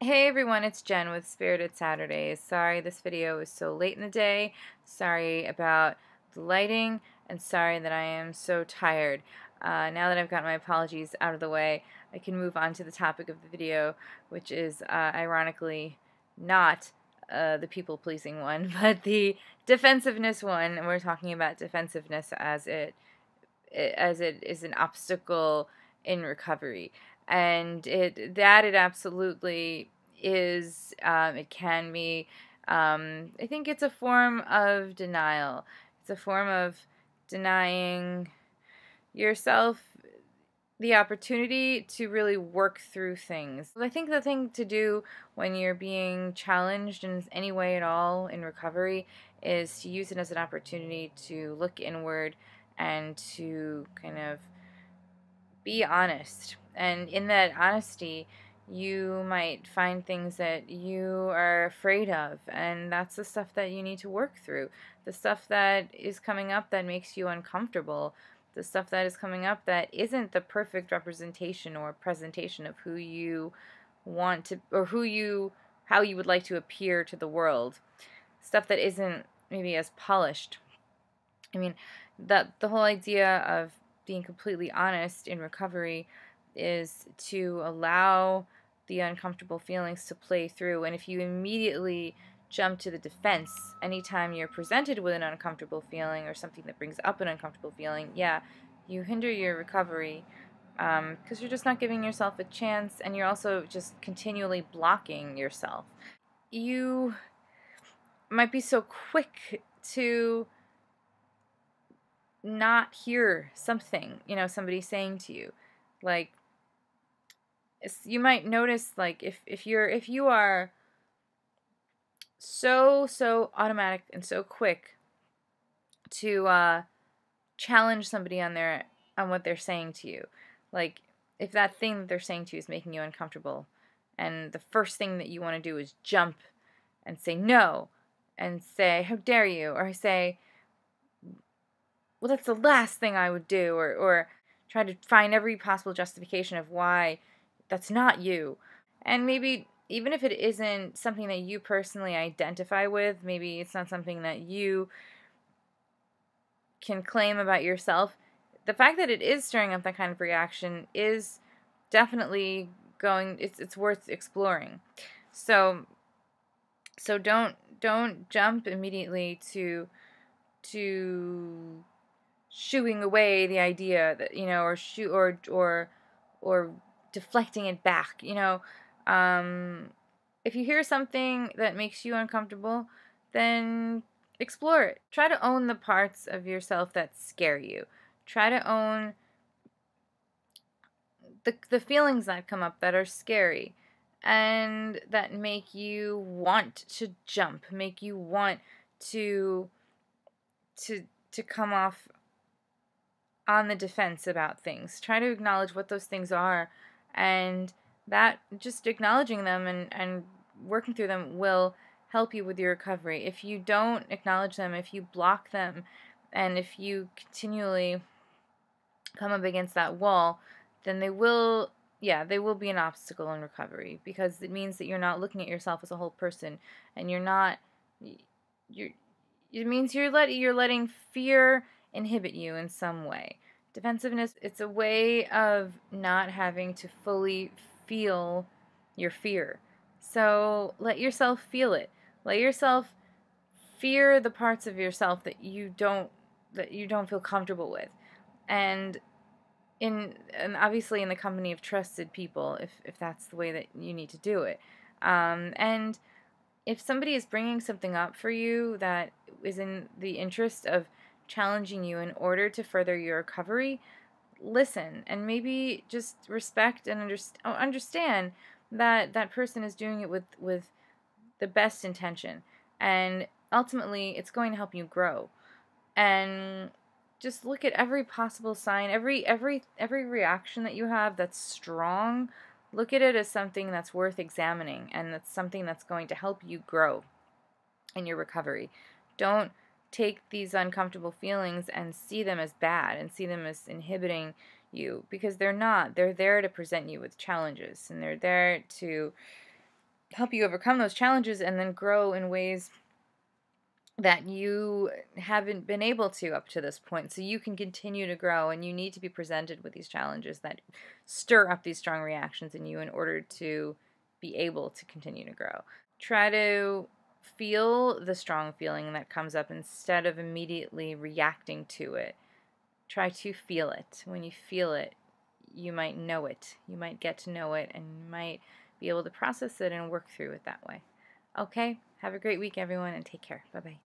Hey everyone, it's Jen with Spirited Saturdays. Sorry this video is so late in the day. Sorry about the lighting, and sorry that I am so tired. Now that I've got my apologies out of the way, I can move on to the topic of the video, which is ironically not the people-pleasing one, but the defensiveness one. And we're talking about defensiveness as it is an obstacle in recovery. And it absolutely is. It can be. I think it's a form of denial. It's a form of denying yourself the opportunity to really work through things. I think the thing to do when you're being challenged in any way at all in recovery is to use it as an opportunity to look inward and to kind of be honest. And in that honesty, you might find things that you are afraid of, and that's the stuff that you need to work through. The stuff that is coming up that makes you uncomfortable, the stuff that is coming up that isn't the perfect representation or presentation of who you want to, or how you would like to appear to the world. Stuff that isn't maybe as polished. I mean, that the whole idea of being completely honest in recovery is to allow the uncomfortable feelings to play through. And if you immediately jump to the defense anytime you're presented with an uncomfortable feeling or something that brings up an uncomfortable feeling, yeah, you hinder your recovery because you're just not giving yourself a chance, and you're also just continually blocking yourself. You might be so quick to not hear something, somebody saying to you. Like, you might notice, like, if you are so automatic and so quick to challenge somebody on what they're saying to you. Like, if that thing that they're saying to you is making you uncomfortable, and the first thing that you want to do is jump and say no, and say, how dare you, or say, well, that's the last thing I would do, or try to find every possible justification of why that's not you. And maybe even if it isn't something that you personally identify with, maybe it's not something that you can claim about yourself, the fact that it is stirring up that kind of reaction is definitely it's worth exploring. So don't jump immediately to shooing away the idea that, or deflecting it back. If you hear something that makes you uncomfortable, then explore it. Try to own the parts of yourself that scare you. Try to own the feelings that come up that are scary and that make you want to jump, make you want to come off on the defense about things. Try to acknowledge what those things are, and that just acknowledging them and working through them will help you with your recovery. If you don't acknowledge them, if you block them, and if you continually come up against that wall, then they will be an obstacle in recovery, because it means that you're not looking at yourself as a whole person, and it means you're letting fear inhibit you in some way. Defensiveness, it's a way of not having to fully feel your fear. So let yourself feel it. Let yourself fear the parts of yourself that you don't feel comfortable with. And obviously in the company of trusted people, if that's the way that you need to do it. And if somebody is bringing something up for you that is in the interest of challenging you in order to further your recovery, listen, and maybe just respect and understand that that person is doing it with the best intention, and ultimately it's going to help you grow. And just look at every possible sign, every reaction that you have that's strong. Look at it as something that's worth examining, and that's something that's going to help you grow in your recovery. Don't take these uncomfortable feelings and see them as bad and see them as inhibiting you, because they're not. They're there to present you with challenges, and they're there to help you overcome those challenges and then grow in ways that you haven't been able to up to this point. So you can continue to grow, and you need to be presented with these challenges that stir up these strong reactions in you in order to be able to continue to grow. Try to feel the strong feeling that comes up instead of immediately reacting to it. Try to feel it. When you feel it, you might know it. You might get to know it, and you might be able to process it and work through it that way. Okay? Have a great week, everyone, and take care. Bye-bye.